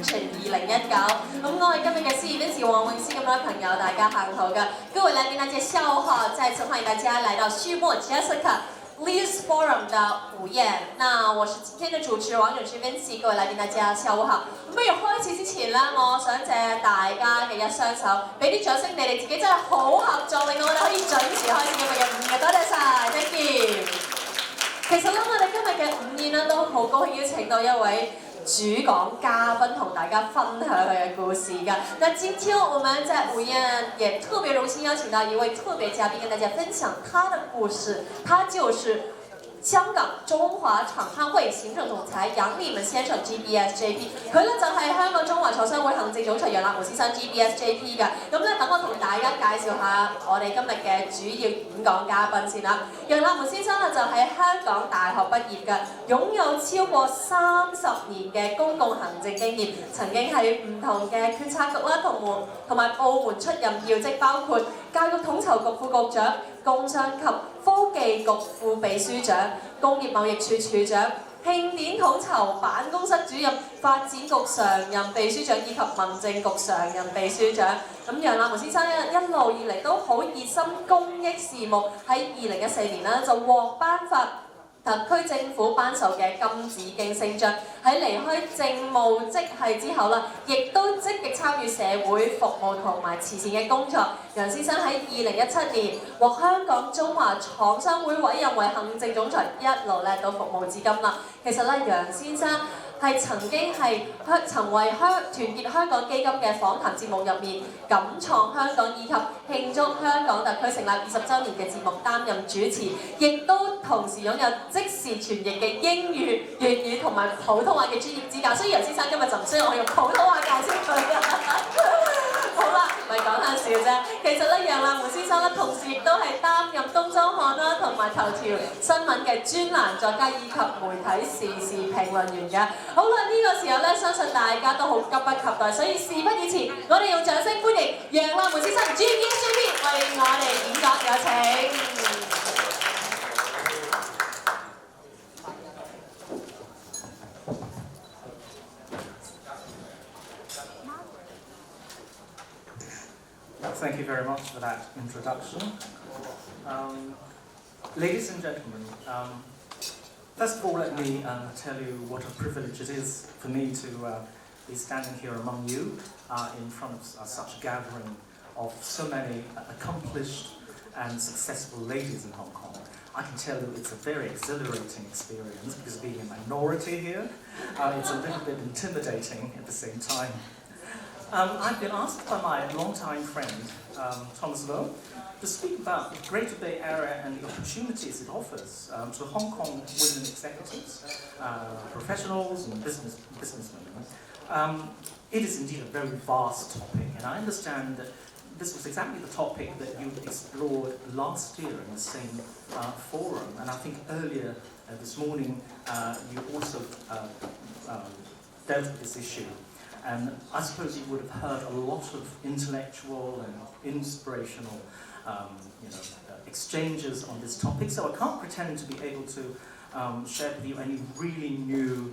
Convention 2019。我哋今日嘅司儀呢是王詠詩咁多朋友，大家下午好嘅。各位來賓大家下午好，再次歡迎大家來到旭茉JESSICA Leaders Forum 的午宴。那我是今天的主持王詠詩 Vincy， 各位來賓大家下午好。不如開始之前呢，我想借大家嘅一雙手，俾啲掌聲，你哋自己真係好合作，令到我哋可以準時開始今日嘅午宴。多謝晒 ，thank you。其實咧，我哋今日嘅午宴咧都好高興邀請到一位主講嘉賓同大家分享佢嘅故事㗎。那今天我們在午宴也特別榮幸邀請到一位特別嘉賓，跟大家分享他的故事。他就是香港中華廠商會行政總裁楊立文先生 GBS JP， 佢咧就係香港中華廠商會行政總裁楊立文先生 GBS JP 嘅。咁咧等我同大家介紹下我哋今日嘅主要演講嘉賓先啦。楊立文先生咧就喺香港大學畢業嘅，擁有超過30年嘅公共行政經驗，曾經喺唔同嘅決策局啦同埋部門出任要職，包括教育統籌局副局長、工商及科技局副秘書長、工業貿易處處長、慶典統籌辦公室主任、發展局常任秘書長以及民政局常任秘書長。咁楊立文先生一路以嚟都好熱心公益事務，喺2014年啦就獲頒發特區政府頒授嘅金紫荊星章。喺離開政務職系之後啦，亦都積極參與社會服務同埋慈善嘅工作。楊先生喺2017年獲香港中華廠商會委任為行政總裁，一路咧都服務至今啦。其實咧，楊先生係曾經曾為團結香港基金嘅訪談節目入面敢創香港以及慶祝香港特區成立20週年嘅節目擔任主持，亦都同時擁有即時傳譯嘅英語、粵語同埋普通話嘅專業資格。所以楊先生今日就唔需要我用普通話介紹佢啦。好啦，咪講下笑啫。其實咧，楊立文先生咧，同時亦都係擔任《東周刊》啦同埋頭條新聞嘅專欄作家以及媒體時事評論員嘅。好啦，呢個時候咧，相信大家都好急不及待，所以事不宜遲，我哋用掌聲歡迎楊立文先生 GBS JP 為我哋演講，有請。Thank you very much for that introduction. Ladies and gentlemen, first of all, let me tell you what a privilege it is for me to be standing here among you in front of such a gathering of so many accomplished and successful ladies in Hong Kong. I can tell you it's a very exhilarating experience because being a minority here, it's a little bit intimidating at the same time. I've been asked by my longtime friend, Thomas Lowe, to speak about the Greater Bay Area and the opportunities it offers to Hong Kong women executives, professionals and businessmen. It is indeed a very vast topic, and I understand that this was exactly the topic that you explored last year in the same forum, and I think earlier this morning you also dealt with this issue. And I suppose you would have heard a lot of intellectual and inspirational exchanges on this topic, so I can't pretend to be able to share with you any really new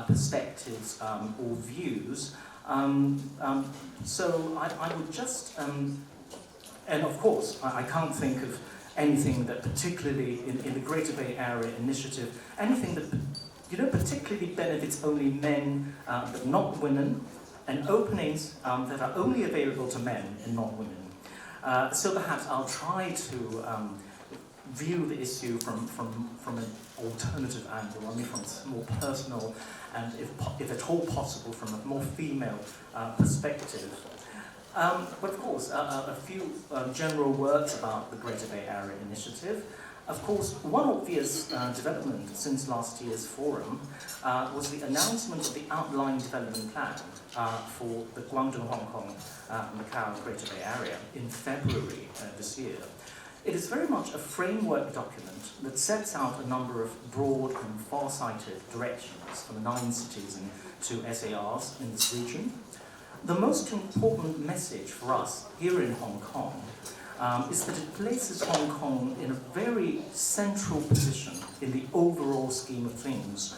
perspectives or views. So I would just, and of course, I can't think of anything that particularly in the Greater Bay Area initiative, anything that particularly benefits only men but not women, and openings that are only available to men and not women. So perhaps I'll try to view the issue from an alternative angle, I mean from a more personal and, if at all possible, from a more female perspective. But of course, a few general words about the Greater Bay Area Initiative. Of course, one obvious development since last year's forum was the announcement of the outline development plan for the Guangdong, Hong Kong, Macau Greater Bay Area in February this year. It is very much a framework document that sets out a number of broad and far-sighted directions for the 9 cities and 2 SARs in this region. The most important message for us here in Hong Kong is that it places Hong Kong in a very central position in the overall scheme of things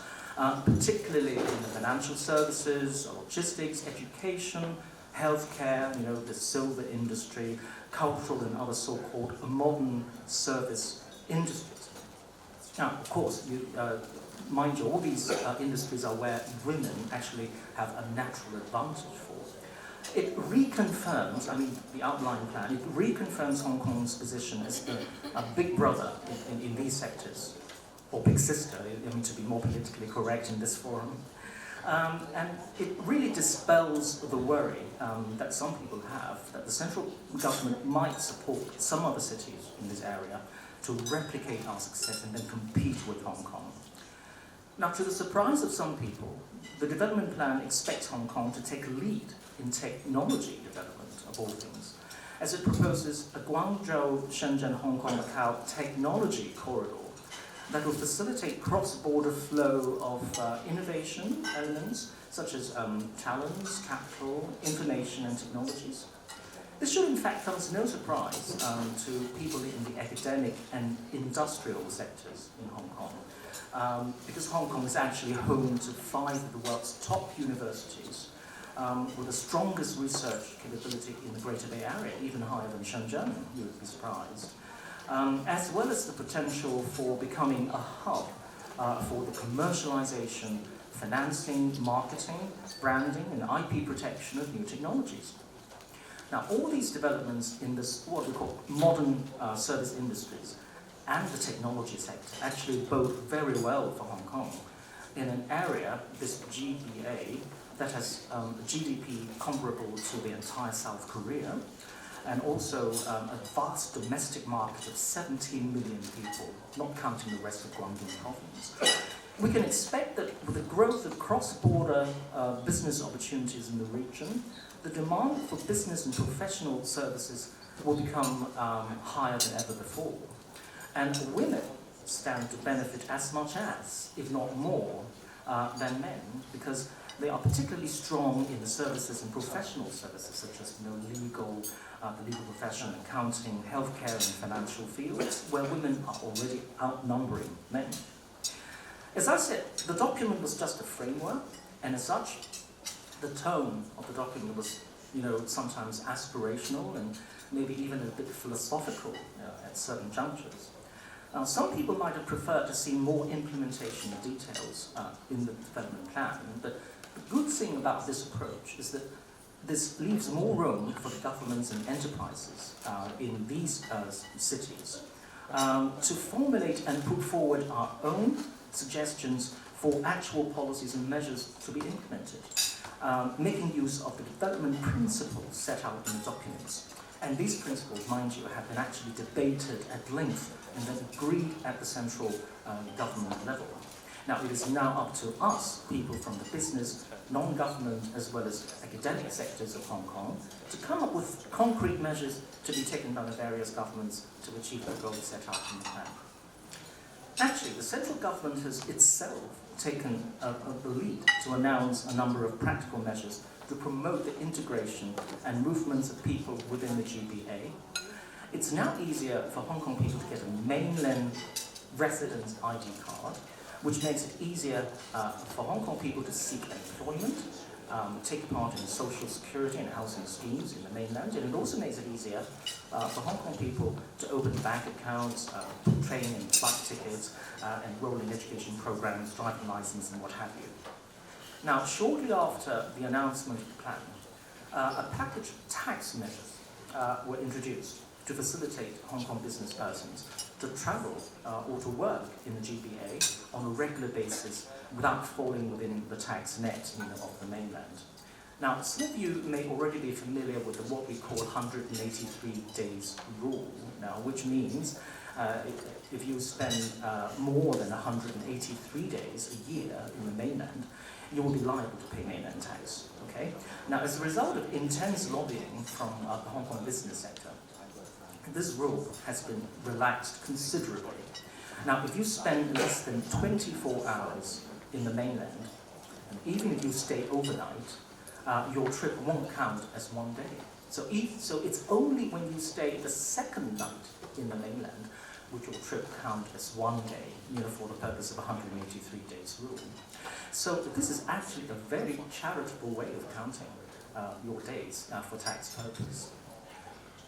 particularly in the financial services, logistics, education, healthcare, the silver industry, cultural and other so-called modern service industries. Now, of course, mind you, all these industries are where women actually have a natural advantage for. It reconfirms, the outline plan, it reconfirms Hong Kong's position as the big brother in these sectors, or big sister, to be more politically correct in this forum. And it really dispels the worry that some people have that the central government might support some other cities in this area to replicate our success and then compete with Hong Kong. Now, to the surprise of some people, the development plan expects Hong Kong to take a lead in technology development, of all things, as it proposes a Guangzhou, Shenzhen, Hong Kong, Macau technology corridor that will facilitate cross-border flow of innovation elements, such as talents, capital, information and technologies. This should in fact come as no surprise to people in the academic and industrial sectors in Hong Kong, because Hong Kong is actually home to 5 of the world's top universities, with the strongest research capability in the Greater Bay Area, even higher than Shenzhen, you would be surprised. As well as the potential for becoming a hub for the commercialization, financing, marketing, branding, and IP protection of new technologies. Now, all these developments in this, what we call modern service industries and the technology sector actually bode very well for Hong Kong in an area, this GBA, that has a GDP comparable to the entire South Korea, and also a vast domestic market of 17 million people, not counting the rest of Guangdong province. We can expect that with the growth of cross-border business opportunities in the region, the demand for business and professional services will become higher than ever before. And women stand to benefit as much as, if not more, than men, because they are particularly strong in the services and professional services, such as the legal profession, accounting, healthcare, and financial fields, where women are already outnumbering men. As I said, the document was just a framework, and as such, the tone of the document was, sometimes aspirational and maybe even a bit philosophical at certain junctures. Now, some people might have preferred to see more implementation details in the development plan, but the good thing about this approach is that this leaves more room for the governments and enterprises in these cities to formulate and put forward our own suggestions for actual policies and measures to be implemented, making use of the development principles set out in the documents. And these principles, mind you, have been actually debated at length and then agreed at the central government level. Now, it is now up to us, people from the business, non-government, as well as academic sectors of Hong Kong, to come up with concrete measures to be taken by the various governments to achieve the goals set out in the plan. Actually, the central government has itself taken the lead to announce a number of practical measures to promote the integration and movements of people within the GBA. It's now easier for Hong Kong people to get a mainland residence ID card, which makes it easier for Hong Kong people to seek employment, take part in social security and housing schemes in the mainland, and it also makes it easier for Hong Kong people to open bank accounts, train and flight tickets, enroll in education programs, driving license, and what have you. Now, shortly after the announcement of the plan, a package of tax measures were introduced to facilitate Hong Kong business persons to travel or to work in the GBA on a regular basis without falling within the tax net of the mainland. Now, some of you may already be familiar with what we call 183 days rule, now, which means if you spend more than 183 days a year in the mainland, you will be liable to pay mainland tax. Okay? Now, as a result of intense lobbying from the Hong Kong business sector, this rule has been relaxed considerably. Now, if you spend less than 24 hours in the mainland, and even if you stay overnight, your trip won't count as one day. So it's only when you stay the second night in the mainland would your trip count as 1 day, for the purpose of 183 days rule. So this is actually a very charitable way of counting your days for tax purposes.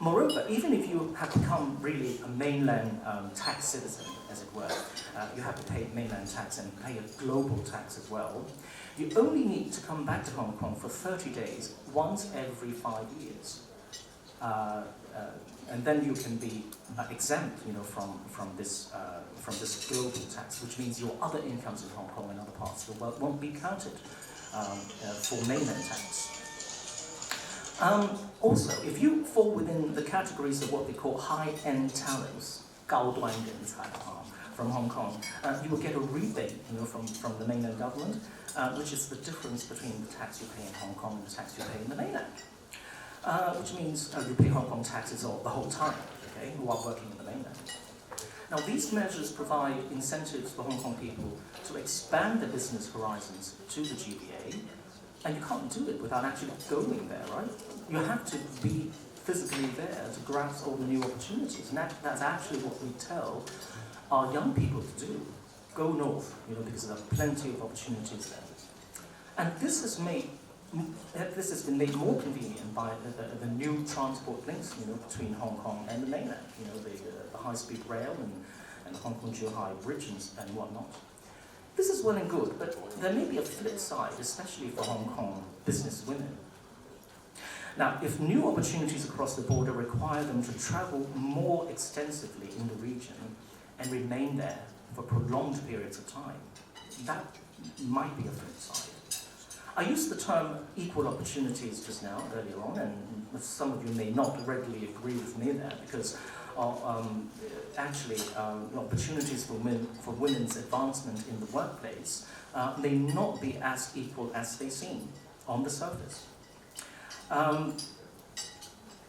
Moreover, even if you have become really a mainland tax citizen, as it were, you have to pay mainland tax and pay a global tax as well, you only need to come back to Hong Kong for 30 days once every 5 years. And then you can be exempt, from this global tax, which means your other incomes in Hong Kong and other parts of the world won't be counted for mainland tax. Also, if you fall within the categories of what we call high-end talents, 高端人才, from Hong Kong, you will get a rebate, from the mainland government, which is the difference between the tax you pay in Hong Kong and the tax you pay in the mainland. Which means you pay Hong Kong taxes the whole time, okay, while working in the mainland. Now, these measures provide incentives for Hong Kong people to expand their business horizons to the GBA, and you can't do it without actually going there, right? You have to be physically there to grasp all the new opportunities, and that's actually what we tell our young people to do. Go north, because there are plenty of opportunities there. And this has been made more convenient by the new transport links, between Hong Kong and the mainland, the high-speed rail and the Hong Kong-Zhuhai bridge and whatnot. This is well and good, but there may be a flip side, especially for Hong Kong business women. Now, if new opportunities across the border require them to travel more extensively in the region and remain there for prolonged periods of time, that might be a flip side. I used the term equal opportunities just now, earlier on, and some of you may not readily agree with me there, because actually opportunities for women's advancement in the workplace may not be as equal as they seem on the surface.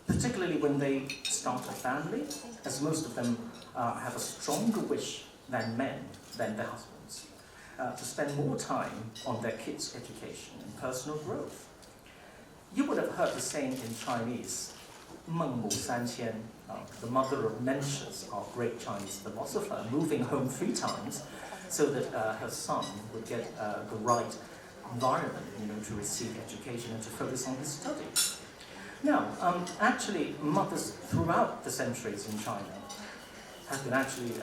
Particularly when they start a family, as most of them have a stronger wish than their husbands, to spend more time on their kids' education and personal growth. You would have heard the saying in Chinese, 孟母三迁, the mother of Mencius, our great Chinese philosopher, moving home 3 times so that her son would get the right environment, to receive education and to focus on his studies. Now, actually, mothers throughout the centuries in China have been actually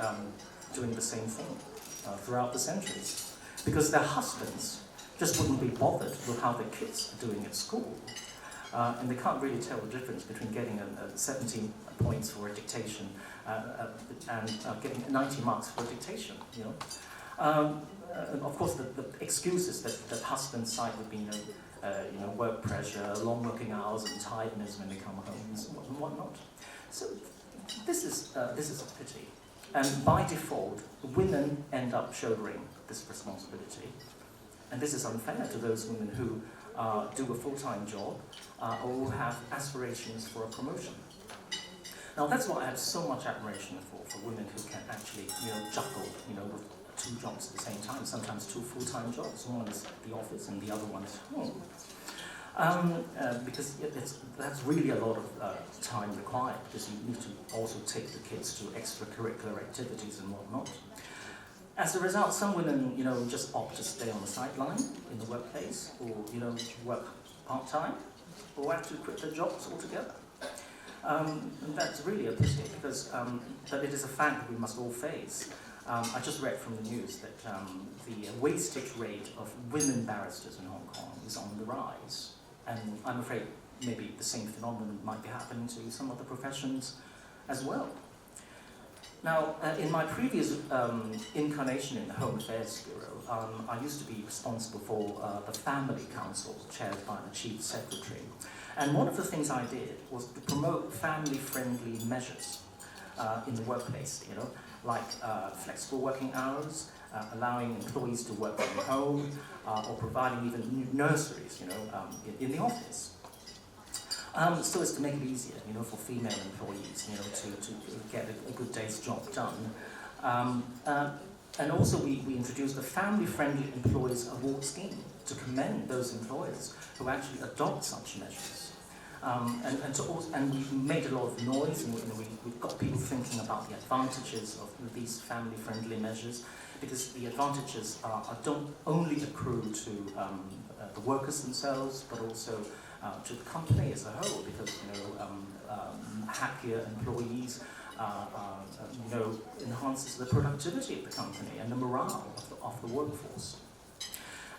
doing the same thing throughout the centuries, because their husbands just wouldn't be bothered with how their kids are doing at school. And they can't really tell the difference between getting 17 points for a dictation and getting 90 marks for a dictation, And of course, the excuses that husbands cite would be, work pressure, long working hours, and tiredness when they come home, and whatnot. So this is a pity. And by default, women end up shouldering this responsibility. And this is unfair to those women who do a full-time job or who have aspirations for a promotion. Now, that's why I have so much admiration for women who can actually, juggle, with 2 jobs at the same time, sometimes 2 full-time jobs. One is the office and the other one is home. Because that's really a lot of time required, because you need to also take the kids to extracurricular activities and whatnot. As a result, some women, just opt to stay on the sideline in the workplace, or, work part-time, or actually quit their jobs altogether. And that's really a pity, because but it is a fact that we must all face. I just read from the news that the wastage rate of women barristers in Hong Kong is on the rise. And I'm afraid maybe the same phenomenon might be happening to some other professions as well. Now, in my previous incarnation in the Home Affairs Bureau, I used to be responsible for the Family Council, chaired by the Chief Secretary. And one of the things I did was to promote family-friendly measures in the workplace, like flexible working hours, allowing employees to work from home, or providing even new nurseries, in the office. So as to make it easier, for female employees, to get a good day's job done. And also we introduced a family-friendly employees award scheme to commend those employers who actually adopt such measures. And we made a lot of noise, and we've got people thinking about the advantages of these family-friendly measures, because the advantages don't only accrue to the workers themselves, but also to the company as a whole, because happier employees enhances the productivity of the company and the morale of the workforce.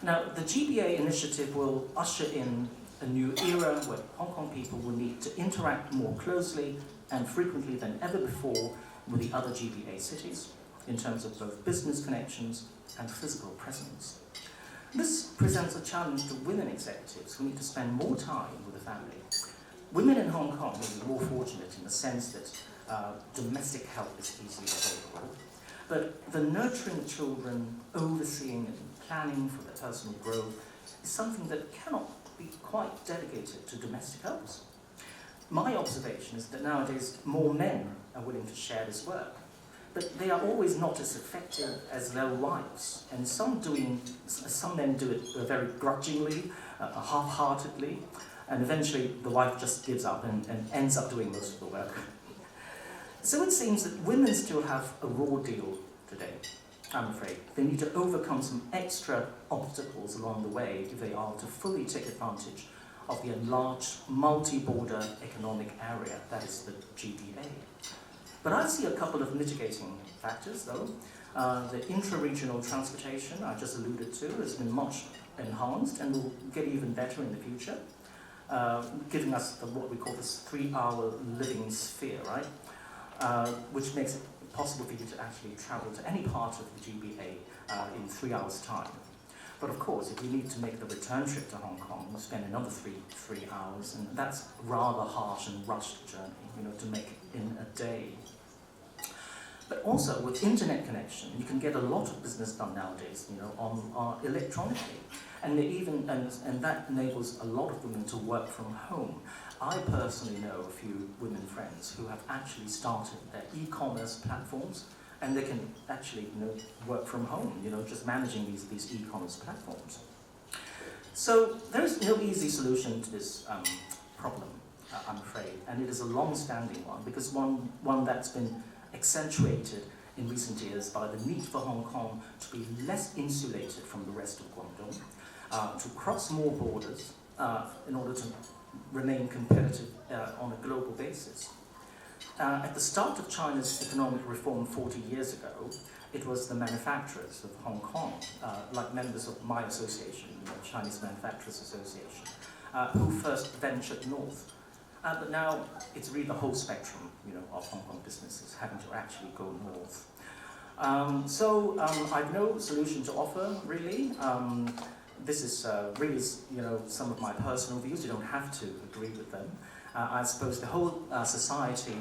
Now, the GBA initiative will usher in a new era where Hong Kong people will need to interact more closely and frequently than ever before with the other GBA cities in terms of both business connections and physical presence. This presents a challenge to women executives who need to spend more time with the family. Women in Hong Kong will be more fortunate in the sense that domestic help is easily available, but the nurturing of children, overseeing and planning for their personal growth is something that cannot be quite delegated to domestic helpers. My observation is that nowadays more men are willing to share this work, but they are always not as effective as their wives, and some men do it very grudgingly, half-heartedly, and eventually the wife just gives up and ends up doing most of the work. So it seems that women still have a raw deal today, I'm afraid. They need to overcome some extra obstacles along the way if they are to fully take advantage of the enlarged multi-border economic area that is the GBA. But I see a couple of mitigating factors, though. The intra-regional transportation I just alluded to has been much enhanced and will get even better in the future, giving us what we call this 3-hour living sphere, right? Which makes it possible for you to actually travel to any part of the GBA in 3 hours' time. But of course, if you need to make the return trip to Hong Kong, you spend another three hours, and that's rather harsh and rushed journey, to make in a day. But also with internet connection, you can get a lot of business done nowadays, electronically, and that enables a lot of women to work from home. I personally know a few women friends who have actually started their e-commerce platforms, and they can actually work from home, just managing these e-commerce platforms. So there's no easy solution to this problem, I'm afraid, and it is a long-standing one, because one that's been accentuated in recent years by the need for Hong Kong to be less insulated from the rest of Guangdong, to cross more borders in order to remain competitive on a global basis. At the start of China's economic reform 40 years ago, it was the manufacturers of Hong Kong, like members of my association, Chinese Manufacturers Association, who first ventured north. But now it's really the whole spectrum, of Hong Kong businesses having to actually go north. I've no solution to offer, really. This is really, some of my personal views. You don't have to agree with them. I suppose the whole society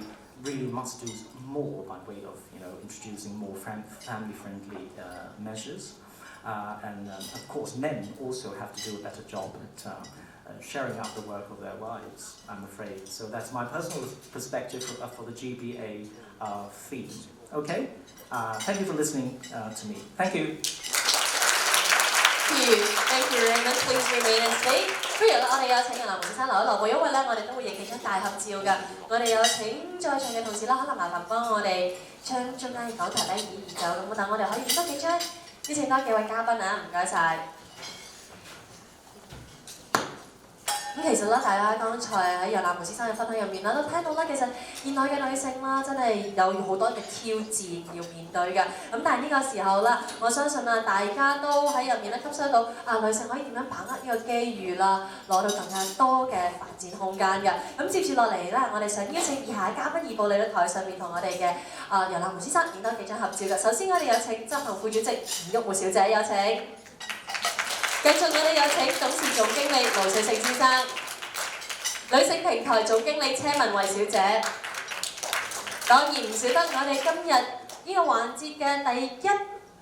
really must do more by way of, introducing more family-friendly measures. And of course, men also have to do a better job at sharing out the work of their wives, I'm afraid. So that's my personal perspective for the GBA theme. Okay? Thank you for listening to me. Thank you. Thank you, Raymond. Please remain and stay. 不如我哋有請林先生留一留步，因為咧我哋都會影幾張大合照㗎。我哋有請在場嘅同事啦，可能麻煩幫我哋將中間嘅講台咧移走咁，但我哋可以影多幾張，邀請多幾位嘉賓啊，唔該晒。咁其實咧，大家剛才喺楊立梅先生嘅分享入面啦，都聽到啦，其實現代嘅女性啦，真係有好多嘅挑戰要面對嘅。咁但係呢個時候啦，我相信啊，大家都喺入面咧吸收到女性可以點樣把握呢個機遇啦，攞到更加多嘅發展空間嘅。咁接住落嚟咧，我哋想邀請以下嘉賓移步嚟到台上面同我哋嘅楊立梅先生影多幾張合照嘅。首先我哋有請執行副主席吳旭茉小姐，有請。繼續我哋有請董事總經理盧瑞成先生、女性平台總經理車文慧小姐。當然唔少得我哋今日呢個環節嘅第一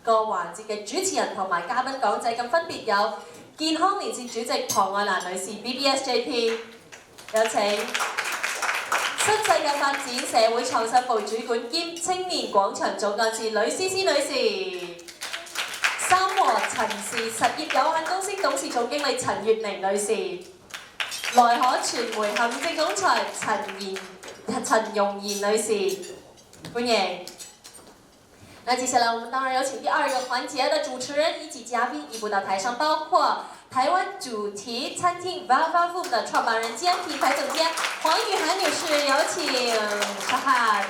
個環節嘅主持人同埋嘉賓講者，咁分別有健康連線主席龐愛蘭女士 （GBS JP）， 有請新世界發展社會創新部主管兼青年廣場總幹事呂思思女士。三和陳氏實業有限公司董事總經理陳月玲女士，來可傳媒行政總裁陳容賢女士，歡迎。那接下來我們當然有請第二個環節的主持人以及嘉賓移步到台上，包括台灣主題餐廳 Vava Food 的創辦人兼品牌總監黃雨涵女士，有請上海。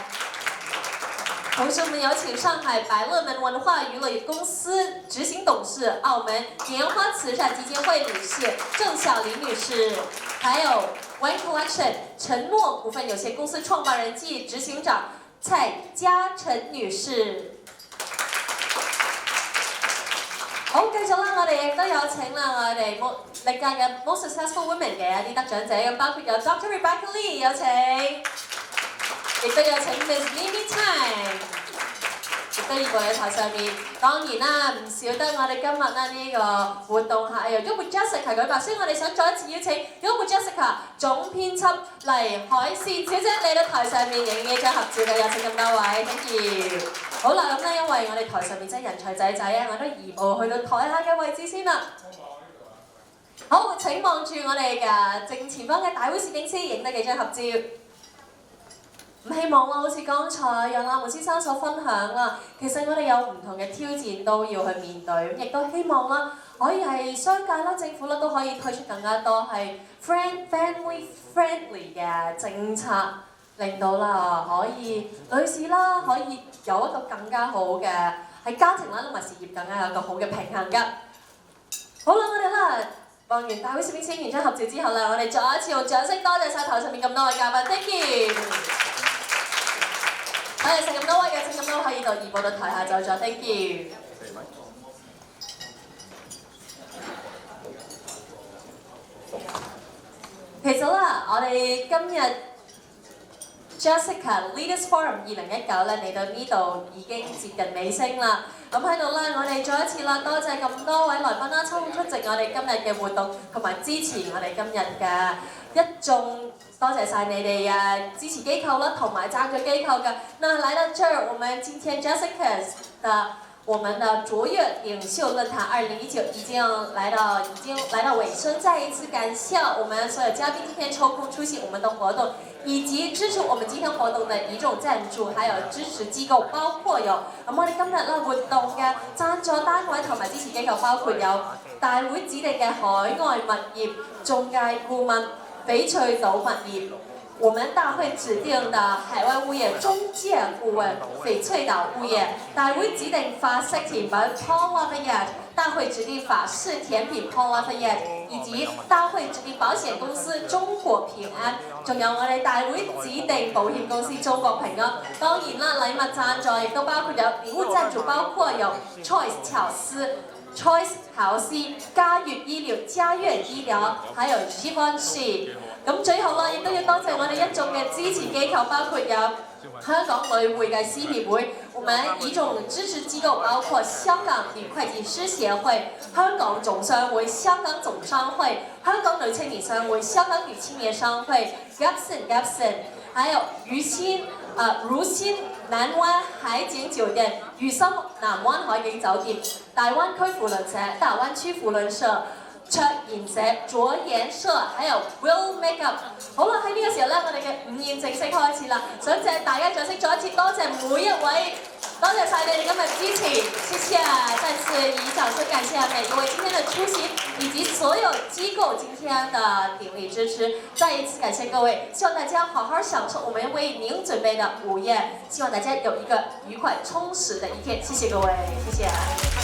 同時，我們有請上海百樂門文化娛樂公司執行董事、澳門蓮花慈善基金會理事鄭曉玲女士，還有 One Collection 承諾股份有限公司創辦人暨執行長蔡嘉誠女士。好，繼續啦，我哋亦都有請啦，我哋歷屆嘅 Most Successful Women 嘅一啲得獎者，咁包括有 Dr. Rebecca Lee 有請。亦都有請 Miss Mimi Tang， 亦都移步喺台上面。當然啦，唔少得我哋今日呢個活動係由旭茉JESSICA舉辦，所以我哋想再一次邀請旭茉JESSICA總編輯黎海線小姐嚟到台上面影呢張合照嘅，有請咁多位 ，thank you。好啦，咁咧因為我哋台上面真係人才仔仔啊，我都移步去到台下嘅位置先啦。好，請望住我哋嘅正前方嘅大會攝影師影得幾張合照。唔希望啦，好似剛才楊立門先生所分享啦，其實我哋有唔同嘅挑戰都要去面對，亦都希望啦，可以係商界啦、政府啦都可以推出更加多係 family friendly 嘅政策，令到啦可以女士啦可以有一個更加好嘅喺家庭啦同埋事業更加有一個好嘅平衡㗎。好啦，我哋啦望完大會攝影師完張合照之後啦，我哋再一次用掌聲多謝晒台上面咁多位嘉賓 ，thank you。多謝晒咁多位嘅，請咁多位可以到移步到台下就咗 ，thank you。其實啦，我哋今日 JESSICA Leaders Forum 2019咧嚟到呢度已經接近尾聲啦。咁喺度咧，我哋再一次啦，多謝咁多位來賓啦，抽空出席我哋今日嘅活動，同埋支持我哋今日嘅一眾。多謝晒你哋支持機構啦，同埋贊助機構嘅。那來到這兒，我們今天 JESSICA 的我們的卓越領袖論壇2019已經來到尾聲。再一次感謝我們所有嘉賓今天抽空出席我們的活動，以及支持我們今天活動的一眾贊助，還有支持機構，包括有我哋今日啦活動嘅贊助單位同埋支持機構，包括有大會指定嘅海外物業中介顧問。翡翠島物業，我們大會指定的海外物業中介顧問翡翠島物業，大會指定法式甜品 Paul Lafayette， 大會指定法式甜品 Paul Lafayette， 以及大會指定保險公司中國平安，仲有我哋大會指定保險公司中國平安。當然啦，禮物贊助亦都包括有禮物贊助，包括有 Choice 巧思。Choice 豪斯、嘉悅醫療、嘉悅醫療，還有 GBS。咁最後啦，亦都要多謝我哋一眾嘅支持機構，包括有香港女會計師協會，我們一眾支持機構包括香港女會計師協會、香港總商會、香港總商會、香港女青年商會、香港女青年商會、GBS， 還有如新南灣海景酒店、如心南灣海景酒店、大灣區扶輪社、大灣區扶輪社、卓賢社、卓賢社，還有 Will Makeup。好啦，喺呢個時候咧，我哋嘅午宴正式開始啦！想借大家掌聲，再一次多謝每一位，多謝晒你哋今日支持，謝謝！再次以掌聲感謝每一位今天的出席，以及所有機構今天的鼎力支持。再一次感謝各位，希望大家好好享受我們為您準備的午宴，希望大家有一個愉快充實的一天。謝謝各位，謝謝。